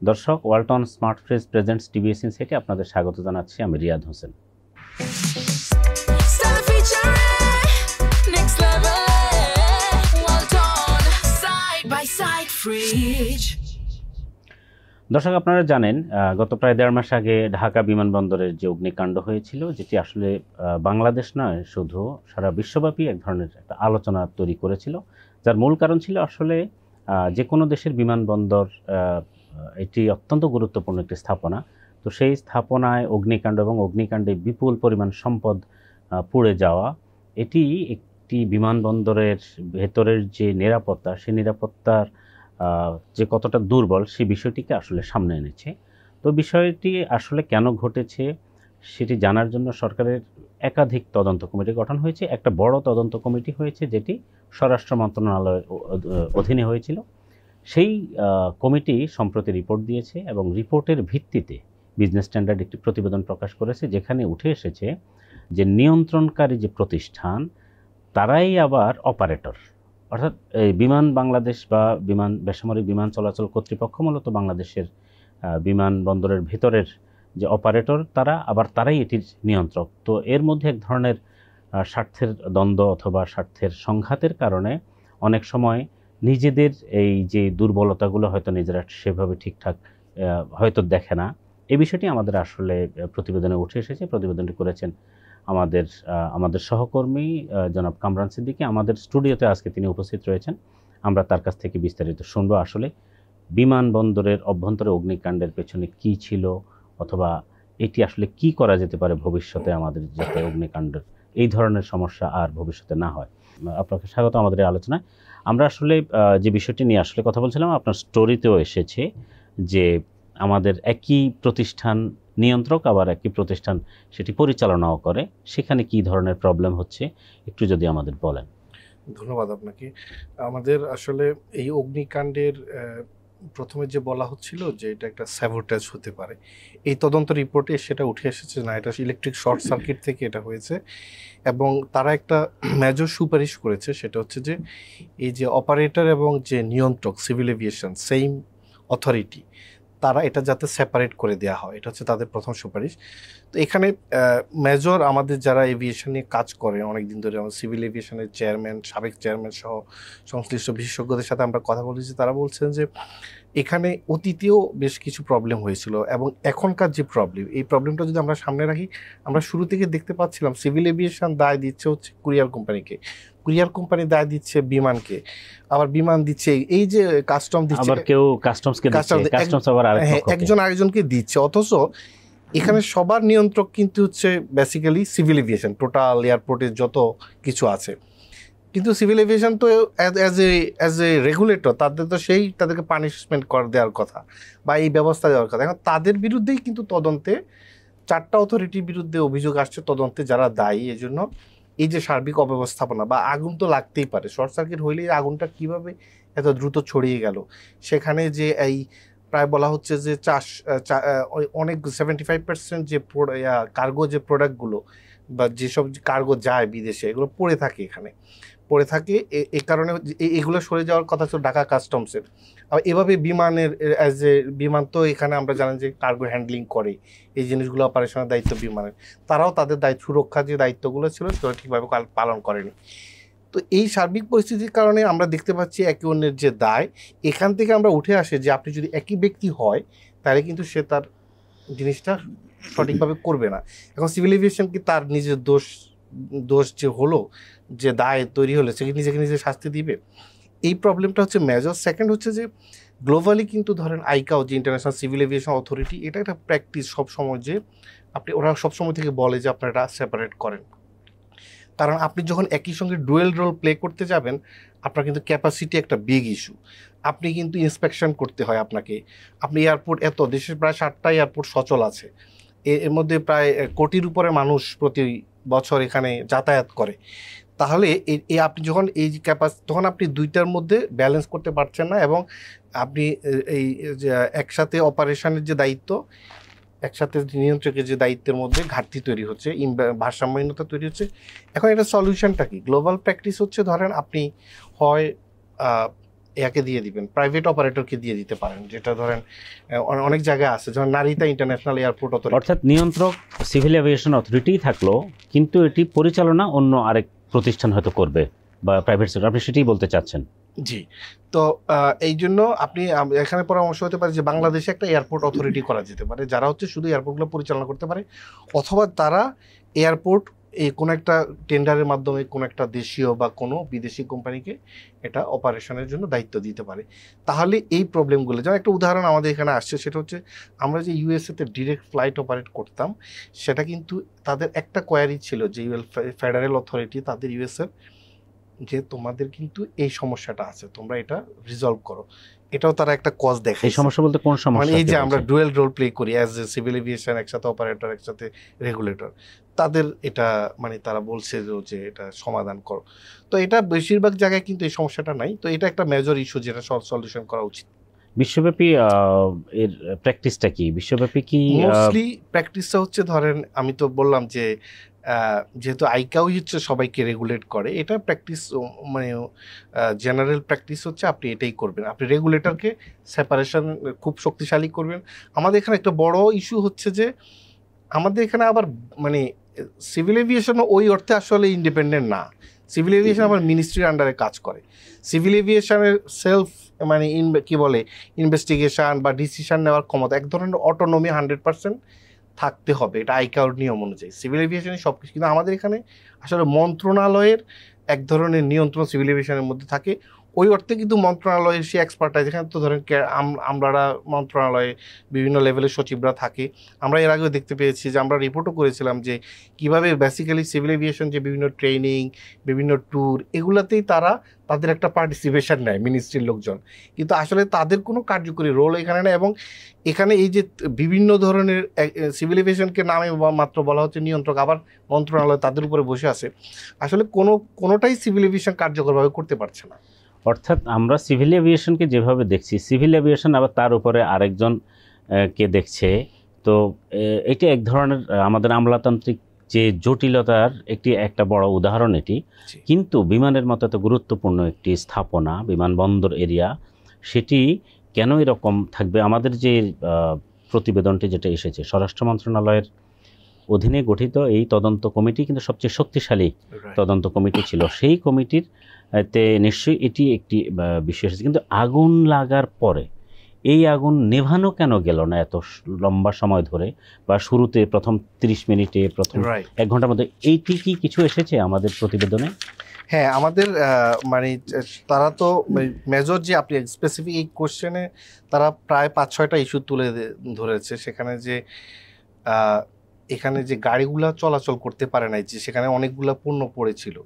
দর্শক, Walton smart fridge presents TVS ইনসাইটে আপনাদের স্বাগত জানাচ্ছি। আমি রিয়াদ হোসেন। দর্শক, আপনারা জানেন গত প্রায় 1.5 মাস আগে ঢাকা বিমানবন্দরের যে অগ্নিকাণ্ড হয়েছিল, যেটি আসলে বাংলাদেশ নয়, শুধু সারা বিশ্বব্যাপী এক ধরনের একটা আলোচনা তৈরি করেছিল, যার মূল কারণ ছিল আসলে যে কোনো দেশের বিমানবন্দর এটি অত্যন্ত গুরুত্বপূর্ণ একটি স্থাপনা। তো সেই স্থাপনায় অগ্নিকাণ্ড এবং অগ্নিকাণ্ডে বিপুল পরিমাণ সম্পদ পুড়ে যাওয়া, এটি একটি বিমানবন্দরের ভেতরের যে নিরাপত্তা, সেই নিরাপত্তার যে কতটা দুর্বল সেই বিষয়টিকে আসলে সামনে এনেছে। তো বিষয়টি আসলে কেন ঘটেছে সেটি জানার জন্য সরকারের একাধিক তদন্ত কমিটি গঠন হয়েছে। একটা বড় তদন্ত কমিটি হয়েছে যেটি স্বরাষ্ট্র মন্ত্রণালয়ের অধীনে হয়েছিল। সেই কমিটি সম্প্রতি রিপোর্ট দিয়েছে এবং রিপোর্টের ভিত্তিতে বিজনেস স্ট্যান্ডার্ড একটি প্রতিবেদন প্রকাশ করেছে, যেখানে উঠে এসেছে যে নিয়ন্ত্রণকারী যে প্রতিষ্ঠান তারাই আবার অপারেটর, অর্থাৎ এই বিমান বাংলাদেশ বা বেসামরিক বিমান চলাচল কর্তৃপক্ষ মূলত বাংলাদেশের বিমানবন্দরের ভেতরের যে অপারেটর তারাই এটির নিয়ন্ত্রক। তো এর মধ্যে এক ধরনের স্বার্থের দ্বন্দ্ব অথবা স্বার্থের সংঘাতের কারণে অনেক সময় নিজেদের এই যে দুর্বলতাগুলো হয়তো নিজেরা সেভাবে ঠিকঠাক হয়তো দেখে না। এই বিষয়টি আমাদের আসলে প্রতিবেদনে উঠে এসেছে। প্রতিবেদনটি করেছেন আমাদের সহকর্মী জনাব কামরান সিদ্দিকী। আমাদের স্টুডিওতে আজকে তিনি উপস্থিত রয়েছেন। আমরা তার কাছ থেকে বিস্তারিত শুনবো আসলে বিমানবন্দরের অভ্যন্তরে অগ্নিকাণ্ডের পেছনে কি ছিল, অথবা এটি আসলে কি করা যেতে পারে ভবিষ্যতে আমাদের, যাতে অগ্নিকাণ্ডের এই ধরনের সমস্যা আর ভবিষ্যতে না হয়। আপনাকে স্বাগত আমাদের এই আলোচনায়। আমরা আসলে যে বিষয়টি নিয়ে আসলে কথা বলছিলাম, আপনার স্টোরিতেও এসেছে যে আমাদের একই প্রতিষ্ঠান নিয়ন্ত্রক, আবার একই প্রতিষ্ঠান সেটি পরিচালনাও করে, সেখানে কি ধরনের প্রবলেম হচ্ছে একটু যদি আমাদের বলেন। ধন্যবাদ আপনাকে। আমাদের আসলে এই অগ্নিকাণ্ডের প্রথমে যে বলা হচ্ছিল যে এটা একটা স্যাবোটেজ হতে পারে, এই তদন্ত রিপোর্টে সেটা উঠে এসেছে না, এটা ইলেকট্রিক শর্ট সার্কিট থেকে এটা হয়েছে। এবং তারা একটা মেজর সুপারিশ করেছে, সেটা হচ্ছে যে এই যে অপারেটর এবং যে নিয়ন্ত্রক সিভিল এভিয়েশন সেম অথরিটি, তারা এটা যাতে সেপারেট করে দেওয়া হয়, এটা হচ্ছে তাদের প্রথম সুপারিশ। তো এখানে মেজর আমাদের যারা এভিয়েশন নিয়ে কাজ করে অনেকদিন ধরে, আমার সিভিল এভিয়েশনের চেয়ারম্যান, সাবেক চেয়ারম্যান সহ সংশ্লিষ্ট বিশেষজ্ঞদের সাথে আমরা কথা বলেছি, তারা বলছেন যে এখানে অতীতেও বেশ কিছু প্রবলেম হয়েছিল এবং এখনকার যে প্রবলেম, এই প্রবলেমটা যদি আমরা সামনে রাখি, আমরা শুরু থেকে দেখতে পাচ্ছিলাম সিভিল এভিয়েশন দায় দিচ্ছে হচ্ছে কুরিয়ার কোম্পানিকে, কুরিয়ার কোম্পানি দায় দিচ্ছে বিমানকে, আবার বিমান দিচ্ছে এই যে কাস্টম দিচ্ছে, আবার কেউ কাস্টমসকে দিচ্ছে, কাস্টমস আবার একজন আরেকজনকে দিচ্ছে। অথচ এখানে সবার নিয়ন্ত্রক কিন্তু হচ্ছে বেসিক্যালি সিভিল এভিয়েশন, টোটাল এয়ারপোর্টের যত কিছু আছে। কিন্তু সিভিল এভিয়েশন তো অ্যাজ এ রেগুলেটর, তাদেরকে পানিশমেন্ট দেওয়ার কথা বা এই ব্যবস্থা দেওয়ার কথা। এখন তাদের বিরুদ্ধেই কিন্তু তদন্তে 4টা অথরিটির বিরুদ্ধে অভিযোগ আসছে তদন্তে, যারা দায়ী এই জন্য এই যে সার্বিক অব্যবস্থাপনা, বা আগুন তো লাগতেই পারে, শর্ট সার্কিট হইলে আগুনটা কিভাবে এত দ্রুত ছড়িয়ে গেল। সেখানে যে এই প্রায় বলা হচ্ছে যে অনেক 75% যে কার্গো যে প্রোডাক্টগুলো বা যেসব কার্গো যায় বিদেশে, এগুলো পড়ে থাকে, এখানে পড়ে থাকে। এ কারণে এগুলো সরে যাওয়ার কথা ছিল ঢাকা কাস্টমসের। আর এভাবে বিমানের অ্যাজ এ বিমান তো এখানে আমরা জানি যে কার্গো হ্যান্ডলিং করে, এই জিনিসগুলো অপারেশনের দায়িত্ব বিমানের, তারাও তাদের সুরক্ষার যে দায়িত্বগুলো ছিল সেটা ঠিকভাবে পালন করেনি। তো এই সার্বিক পরিস্থিতির কারণে আমরা দেখতে পাচ্ছি একে অন্যের যে দায়, এখান থেকে আমরা উঠে আসে যে আপনি যদি একই ব্যক্তি হয় তাহলে কিন্তু সে তার জিনিসটা সঠিকভাবে করবে না। এখন সিভিল এভিয়েশন কি তার নিজের দোষ যে হলো, যে দায় তৈরি হলো, সে নিজেকে নিজে শাস্তি দিবে? এই প্রবলেমটা হচ্ছে মেজর। সেকেন্ড হচ্ছে যে গ্লোবালি কিন্তু ধরেন আইকাও, যে ইন্টারন্যাশনাল সিভিল এভিয়েশন অথরিটি, এটা একটা প্র্যাকটিস সবসময়, যে ওরা সবসময় থেকে বলে যে আপনারা সেপারেট করেন। কারণ আপনি যখন একই সঙ্গে ডুয়েল রোল প্লে করতে যাবেন, আপনার কিন্তু ক্যাপাসিটি একটা বিগ ইস্যু। আপনি কিন্তু ইন্সপেকশন করতে হয় আপনাকে, আপনি এয়ারপোর্ট, এত দেশের প্রায় 7টা এয়ারপোর্ট সচল আছে, এর মধ্যে প্রায় কোটির উপরে মানুষ প্রতি বছর এখানে যাতায়াত করে। তাহলে আপনি যখন এই তখন আপনি দুইটার মধ্যে ব্যালেন্স করতে পারছেন না, এবং আপনি এই যে একসাথে অপারেশনের যে দায়িত্ব, একসাথে নিয়ন্ত্রকের যে দায়িত্বের মধ্যে ঘাটতি তৈরি হচ্ছে, ভারসাম্যহীনতা তৈরি হচ্ছে। এখন এটা সলিউশনটা কি? গ্লোবাল প্র্যাকটিস হচ্ছে, ধরেন আপনি হয় ইয়াকে দিয়ে দিবেন, প্রাইভেট অপারেটরকে দিয়ে দিতে পারেন, যেটা ধরেন অনেক জায়গায় আছে, যেমন নারিতা ইন্টারন্যাশনাল এয়ারপোর্ট অথরিটি। অর্থাৎ নিয়ন্ত্রক সিভিল এভিয়েশন অথরিটি থাকলো, কিন্তু এটি পরিচালনা অন্য আরেক প্রতিষ্ঠান হয়তো করবে বা প্রাইভেট সেক্টর, আপনি সেটাই বলতে চাচ্ছেন? জি। তো এই জন্য আপনি এখানে পরামর্শ হতে পারে যে বাংলাদেশে একটা এয়ারপোর্ট অথরিটি করা যেতে পারে, যারা হচ্ছে শুধু এয়ারপোর্টগুলো পরিচালনা করতে পারে, অথবা তারা এয়ারপোর্ট এই কোনো একটা টেন্ডারের মাধ্যমে কোনো একটা দেশীয় বা কোনো বিদেশি কোম্পানিকে এটা অপারেশনের জন্য দায়িত্ব দিতে পারে। তাহলে এই প্রবলেমগুলো, যেমন একটা উদাহরণ আমাদের এখানে আসছে, সেটা হচ্ছে আমরা যে ইউএসএতে ডিরেক্ট ফ্লাইট অপারেট করতাম, সেটা কিন্তু তাদের একটা কোয়ারি ছিল যে ফেডারেল অথরিটি তাদের ইউএসএর, যে তোমাদের কিন্তু এই সমস্যাটা আছে, তোমরা এটা রিজলভ করো। এটাও তারা একটা কজ দেখে। এই সমস্যা বলতে কোন সমস্যা? মানে এই যে আমরা ডুয়েল রোল প্লে করি, অ্যাজ এ সিভিল এভিয়েশন, একসাথে অপারেটর, একসাথে রেগুলেটর, তাদের এটা মানে তারা বলছে যে এটা সমাধান করো। তো এটা বেশিরভাগ জায়গায় কিন্তু এই সমস্যাটা নাই। তো এটা একটা মেজর ইস্যু, যেটা সলিউশন করা উচিত। বিশ্বব্যাপী এর প্র্যাকটিসটা কি? বিশ্বব্যাপী কি মোস্টলি প্র্যাকটিসটা হচ্ছে, ধরেন আমি তো বললাম যে যেহেতু আইকাওই হচ্ছে সবাইকে রেগুলেট করে, এটা প্র্যাকটিস মানে জেনারেল প্র্যাকটিস হচ্ছে আপনি এটাই করবেন, আপনি রেগুলেটরকে সেপারেশন খুব শক্তিশালী করবেন। আমাদের এখানে একটা বড় ইস্যু হচ্ছে যে আমাদের এখানে আবার মানে সিভিল এভিয়েশনও ওই অর্থে আসলে ইন্ডিপেন্ডেন্ট না। সিভিল এভিয়েশন আবার মিনিস্ট্রির আন্ডারে কাজ করে। সিভিল এভিয়েশনের সেলফ মানে কি বলে ইনভেস্টিগেশন বা ডিসিশন নেওয়ার ক্ষমতা, এক ধরনের অটোনমি 100% থাকতে হবে, এটা আইকাওর নিয়ম অনুযায়ী। সিভিল এভিয়েশনে সব কিছু, কিন্তু আমাদের এখানে আসলে মন্ত্রণালয়ের এক ধরনের নিয়ন্ত্রণ সিভিল এভিয়েশনের মধ্যে থাকে। ওই অর্থে কিন্তু মন্ত্রণালয়ের সে এক্সপার্টাইজ, এখানে তো ধরেন আমরা মন্ত্রণালয়ে বিভিন্ন লেভেলের সচিবরা থাকে। আমরা এর আগেও দেখতে পেয়েছি যে আমরা রিপোর্টও করেছিলাম যে কীভাবে বেসিক্যালি সিভিল এভিয়েশন যে বিভিন্ন ট্রেনিং, বিভিন্ন ট্যুর, এগুলাতেই তারা তাদের একটা পার্টিসিপেশন নেয় মিনিস্ট্রির লোকজন, কিন্তু আসলে তাদের কোনো কার্যকরী রোল এখানে নেই। এবং এখানে এই যে বিভিন্ন ধরনের সিভিল এভিয়েশনকে নামে মাত্র বলা হচ্ছে নিয়ন্ত্রক, আবার মন্ত্রণালয় তাদের উপরে বসে আছে, আসলে কোনোটাই সিভিল এভিয়েশন কার্যকরভাবে করতে পারছে না। অর্থাৎ আমরা সিভিল এভিয়েশনকে যেভাবে দেখছি, সিভিল এভিয়েশন আবার তার উপরে আরেকজন কে দেখছে। তো এটা এক ধরনের আমাদের আমলাতান্ত্রিক যে জটিলতার একটা বড় উদাহরণ এটি। কিন্তু বিমানের মতো এত গুরুত্বপূর্ণ একটি স্থাপনা, বিমানবন্দর এরিয়া, সেটি কেন এরকম থাকবে? আমাদের যে প্রতিবেদনটি যেটা এসেছে, স্বরাষ্ট্র মন্ত্রণালয়ের অধীনে গঠিত এই তদন্ত কমিটি কিন্তু সবচেয়ে শক্তিশালী তদন্ত কমিটি ছিল। সেই কমিটির তে নিশ্চয়ই এটি একটি বিষয় এসেছে। কিন্তু আগুন লাগার পরে এই আগুন নেভানো কেন গেল না এত লম্বা সময় ধরে, বা শুরুতে প্রথম 30 মিনিটে, প্রথম 1 ঘন্টার মধ্যে? এইটি কি কিছু এসেছে আমাদের প্রতিবেদনে? হ্যাঁ, আমাদের মানে তারা তো মেজর যে আপনি স্পেসিফিক এই কোশ্চেনে তারা প্রায় 5-6টা ইস্যু তুলে ধরেছে। সেখানে যে এখানে যে গাড়িগুলা চলাচল করতে পারে নাই, যে সেখানে অনেকগুলা পণ্য পড়েছিল,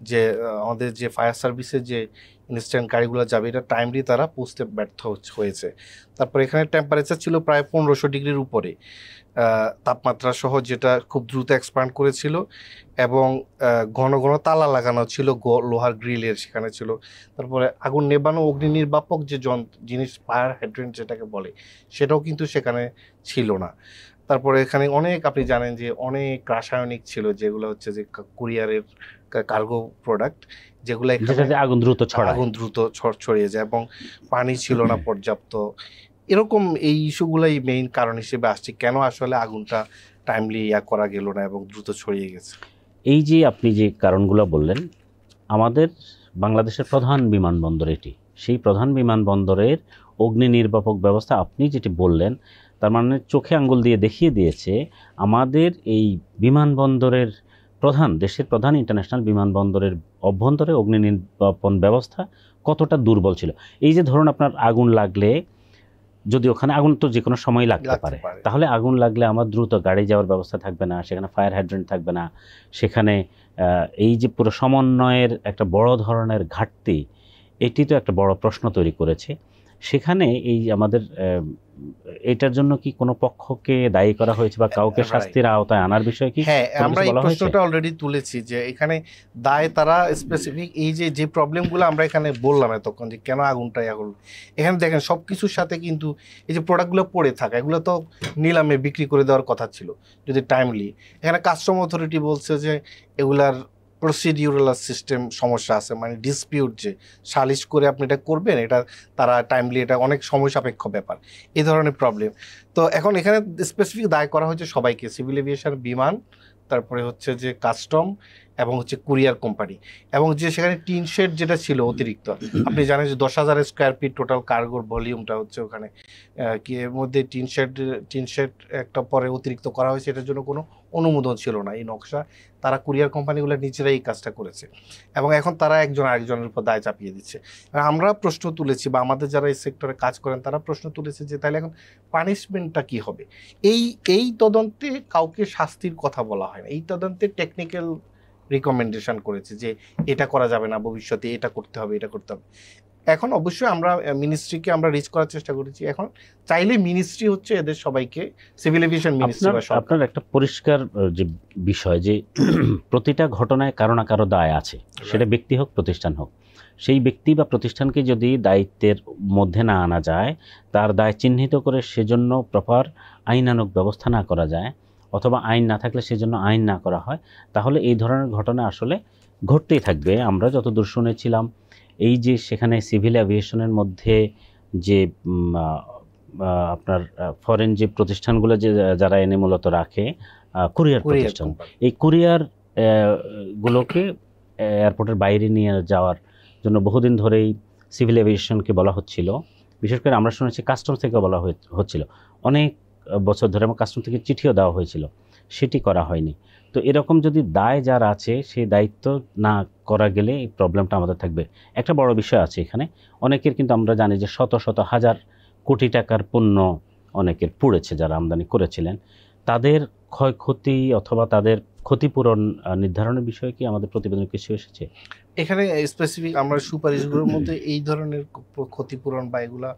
যে আমাদের যে ফায়ার সার্ভিসের যে ইনস্ট্যান্ট গাড়িগুলো যাবে, এটা টাইমলি তারা পৌঁছতে ব্যর্থ হয়েছে। তারপর এখানে টেম্পারেচার ছিল প্রায় 1500 ডিগ্রির উপরে তাপমাত্রা সহ, যেটা খুব দ্রুত এক্সপ্যান্ড করেছিল, এবং ঘন ঘন তালা লাগানো ছিল, লোহার গ্রিলের সেখানে ছিল। তারপরে আগুন নেবানো অগ্নি নির্বাপক যে জিনিস, ফায়ার হাইড্রেন্ট যেটাকে বলে, সেটাও কিন্তু সেখানে ছিল না। তারপরে এখানে অনেক, আপনি জানেন যে অনেক রাসায়নিক ছিল, যেগুলো হচ্ছে যে কুরিয়ারের কার্গো প্রোডাক্ট, যেগুলো আগুন দ্রুত ছড়িয়ে যায়, এবং পানি ছিল না পর্যাপ্ত। এরকম এই ইস্যুগুলাই মেইন কারণ হিসেবে আসছে কেন আসলে আগুনটা টাইমলি করা গেল না এবং দ্রুত ছড়িয়ে গেছে। এই যে আপনি যে কারণগুলো বললেন, আমাদের বাংলাদেশের প্রধান বিমানবন্দর এটি, সেই প্রধান বিমানবন্দরের অগ্নি নির্বাপক ব্যবস্থা আপনি যেটি বললেন, তার মানে চোখে আঙ্গুল দিয়ে দেখিয়ে দিয়েছে আমাদের এই বিমানবন্দরের দেশের প্রধান ইন্টারন্যাশনাল বিমানবন্দরের অভ্যন্তরে অগ্নি নির্বাপন ব্যবস্থা কতটা দুর্বল ছিল। এই যে ধরুন আপনার আগুন লাগলে, যদি ওখানে আগুন তো যে কোনো সময় লাগতে পারে, তাহলে আগুন লাগলে আমার দ্রুত গাড়ি যাওয়ার ব্যবস্থা থাকবে না, সেখানে ফায়ার হাইড্রেন্ট থাকবে না, সেখানে এই যে পুরো সমন্বয়ের একটা বড় ধরনের ঘাটতি, এটি তো একটা বড় প্রশ্ন তৈরি করেছে। সেখানে এই আমাদের এটার জন্য কি কোনো পক্ষকে দায়ী করা হয়েছে বা কাউকে শাস্তির আওতায় আনার বিষয়ে কি? হ্যাঁ, আমরা এই প্রশ্নটা অলরেডি তুলেছি যে এখানে দায় তারা স্পেসিফিক এই যে প্রবলেমগুলো আমরা এখানে বললাম এতক্ষণ, যে কেন আগুনটা এখানে দেখেন সব কিছুর সাথে কিন্তু এই যে প্রোডাক্টগুলো পড়ে থাকা, এগুলো তো নিলামে বিক্রি করে দেওয়ার কথা ছিল যদি টাইমলি। এখানে কাস্টম অথরিটি বলছে যে এগুলার প্রসিডিউরাল সিস্টেম সমস্যা আছে, মানে ডিসপিউট যে সালিশ করে আপনি এটা করবেন, এটা তারা টাইমলি, এটা অনেক সময় সাপেক্ষ ব্যাপার, এই ধরনের প্রবলেম। তো এখন এখানে স্পেসিফিক দায় করা হয়েছে সবাইকে, সিভিল এভিয়েশন, বিমান, তারপরে হচ্ছে যে কাস্টম এবং হচ্ছে কুরিয়ার কোম্পানি, এবং যে সেখানে টিন শেড যেটা ছিল অতিরিক্ত, আপনি জানেন যে 10,000 স্কোয়ার ফিট টোটাল কার্গোর ভলিউমটা হচ্ছে ওখানে, কি এর মধ্যে টিন শেড একটা পরে অতিরিক্ত করা হয়েছে, এটার জন্য কোনো অনুমোদন ছিল না এই নকশা, তারা কুরিয়ার কোম্পানিগুলো নিজেরাই এই কাজটা করেছে, এবং এখন তারা একজন আরেকজনের উপর দায় চাপিয়ে দিচ্ছে। আর আমরা প্রশ্ন তুলেছি, বা আমাদের যারা এই সেক্টরে কাজ করেন তারা প্রশ্ন তুলেছে যে তাহলে এখন পানিশমেন্টটা কি হবে। এই তদন্তে কাউকে শাস্তির কথা বলা হয় না, এই তদন্তে টেকনিক্যাল রিকমেন্ডেশন করেছে যে এটা করা যাবে না, ভবিষ্যতে এটা করতে হবে, এটা করতে হবে। এখন অবশ্যই আমরা মিনিস্ট্রিকে আমরা রিচ করার চেষ্টা করেছি, এখন চাইলে মিনিস্ট্রি হচ্ছে এদের সবাইকে, সিভিল এভিয়েশন মিনিস্ট্রি বা সরকার। আপনার একটা পরিষ্কার যে বিষয় যে প্রতিটা ঘটনায় কারো না কারো দায় আছে, সেটা ব্যক্তি হোক প্রতিষ্ঠান হোক। সেই ব্যক্তি বা প্রতিষ্ঠানকে যদি দায়িত্বের মধ্যে না আনা যায়, তার দায় চিহ্নিত করে সেজন্য প্রপার আইনানুগ ব্যবস্থা না করা যায়, অথবা আইন না থাকলে সেজন্য আইন না করা হয়, তাহলে এই ধরনের ঘটনা আসলে ঘটতেই থাকবে। আমরা যতদূর শুনেছিলাম, এই যে সেখানে সিভিল অ্যাভিয়েশনের মধ্যে যে আপনার ফরেন যে প্রতিষ্ঠানগুলো যে যারা এনে মূলত রাখে, কুরিয়ার প্রতিষ্ঠান, এই কুরিয়ার গুলোকে এয়ারপোর্টের বাইরে নিয়ে যাওয়ার জন্য বহুদিন ধরেই সিভিল এভিয়েশনকে বলা হচ্ছিল। বিশেষ করে আমরা শুনেছি কাস্টমস থেকে বলা হচ্ছিল অনেক বছর ধরে, এবং কাস্টম থেকে চিঠিও দেওয়া হয়েছিল, সেটি করা হয়নি। তো এরকম যদি দায় যার আছে, সেই দায়িত্ব না করা গেলে এই প্রবলেমটা আমাদের থাকবে। একটা বড় বিষয় আছে এখানে, অনেকের কিন্তু আমরা জানি যে শত শত হাজার কোটি টাকার পণ্য অনেকের পুড়েছে, যারা আমদানি করেছিলেন, তাদের ক্ষয়ক্ষতি অথবা তাদের ক্ষতিপূরণ নির্ধারণের বিষয়ে কি আমাদের প্রতিবেদনে কিছু এসেছে? এখানে স্পেসিফিক আমরা সুপারিশগুলোর মধ্যে এই ধরনের ক্ষতিপূরণ বা এগুলা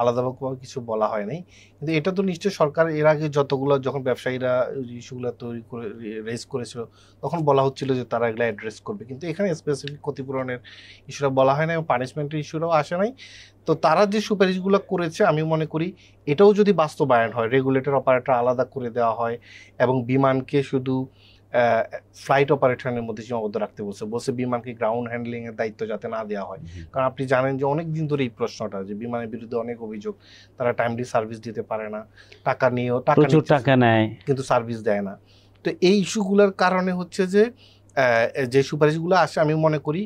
আলাদাভাবে কিছু বলা হয় নাই, কিন্তু এটা তো নিশ্চয়ই সরকার এর আগে যতগুলো, যখন ব্যবসায়ীরা ইস্যুগুলো তৈরি করে রেজ করেছিল, তখন বলা হচ্ছিল যে তারা এগুলো অ্যাড্রেস করবে, কিন্তু এখানে স্পেসিফিক ক্ষতিপূরণের ইস্যুটা বলা হয় না, এবং পানিশমেন্টের ইস্যুটাও আসে নাই। তো তারা যে সুপারিশগুলো করেছে, আমি মনে করি এটাও যদি বাস্তবায়ন হয়, রেগুলেটর অপারেটর আলাদা করে দেওয়া হয়, এবং বিমানকে শুধু ফ্লাইট অপারেটরের মধ্যে সীমাবদ্ধ রাখতে বলছে বিমানকে গ্রাউন্ড হ্যান্ডলিং এর দায়িত্ব যাতে না দেওয়া হয়। কারণ আপনি জানেন যে অনেক দিন ধরে এই প্রশ্নটা, যে বিমানের বিরুদ্ধে অনেক অভিযোগ, তারা টাইমলি সার্ভিস দিতে পারে না, টাকা নিয়েও টাকা নেয় কিন্তু সার্ভিস দেয় না। তো এই ইস্যুগুলোর কারণে হচ্ছে যে সুপারিশগুলো আসে, আমি মনে করি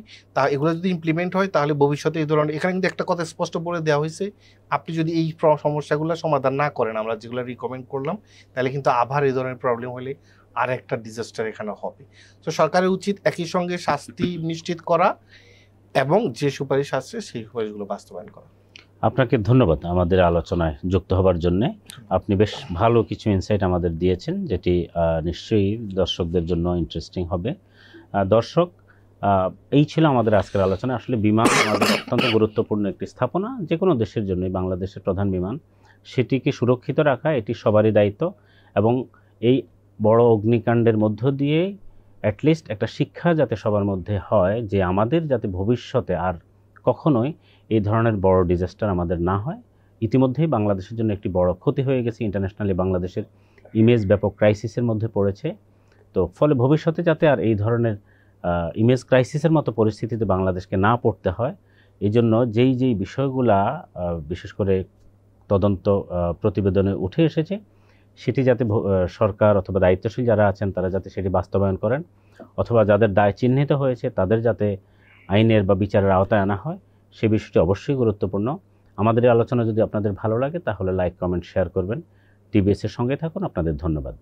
এগুলো যদি ইমপ্লিমেন্ট হয়, তাহলে ভবিষ্যতে এই ধরনের, এখানে কিন্তু একটা কথা স্পষ্ট বলে দেওয়া হয়েছে, আপনি যদি এই সমস্যাগুলো সমাধান না করেন, আমরা যেগুলো রিকমেন্ড করলাম, তাহলে কিন্তু আবার এই ধরনের প্রবলেম হলে আর একটা ডিজাস্টার এখানে হবে। তো সরকারের উচিত একই সঙ্গে শাস্তি নিশ্চিত করা এবং যে সুপারিশ আসছে সেই সুপারিশগুলো বাস্তবায়ন করা। আপনাকে ধন্যবাদ আমাদের আলোচনায় যুক্ত হবার জন্যে। আপনি বেশ ভালো কিছু ইনসাইট আমাদের দিয়েছেন, যেটি নিশ্চয়ই দর্শকদের জন্য ইন্টারেস্টিং হবে। দর্শক, এই ছিল আমাদের আজকের আলোচনা। আসলে বিমান আমাদের অত্যন্ত গুরুত্বপূর্ণ একটি স্থাপনা, যে কোনো দেশের জন্যই, বাংলাদেশের প্রধান বিমান, সেটিকে সুরক্ষিত রাখা এটি সবারই দায়িত্ব। এবং এই বড় অগ্নিকাণ্ডের মধ্য দিয়ে অ্যাটলিস্ট একটা শিক্ষা যাতে সবার মধ্যে হয়, যে আমাদের যাতে ভবিষ্যতে আর কখনোই এই ধরনের বড় ডিজাস্টার আমাদের না হয়। ইতিমধ্যেই বাংলাদেশের জন্য একটি বড় ক্ষতি হয়ে গেছে, ইন্টারন্যাশনালি বাংলাদেশের ইমেজ ব্যাপক ক্রাইসিসের মধ্যে পড়েছে। তো ফলে ভবিষ্যতে যাতে আর এই ধরনের ইমেজ ক্রাইসিসের মতো পরিস্থিতিতে বাংলাদেশকে না পড়তে হয়, এই জন্য যেই বিষয়গুলা বিশেষ করে তদন্ত প্রতিবেদনে উঠে এসেছে, সেটি যাতে সরকার অথবা দায়িত্বশীল যারা আছেন তারা যাতে সেটি বাস্তবায়ন করেন, অথবা যাদের দায় চিহ্নিত হয়েছে তাদের যাতে আইনের বা বিচারের আওতায় আনা হয়, সে বিষয়টি অবশ্যই গুরুত্বপূর্ণ। আমাদের এই আলোচনা যদি আপনাদের ভালো লাগে, তাহলে লাইক, কমেন্ট, শেয়ার করবেন। টিবিএস এর সঙ্গে থাকুন। আপনাদের ধন্যবাদ।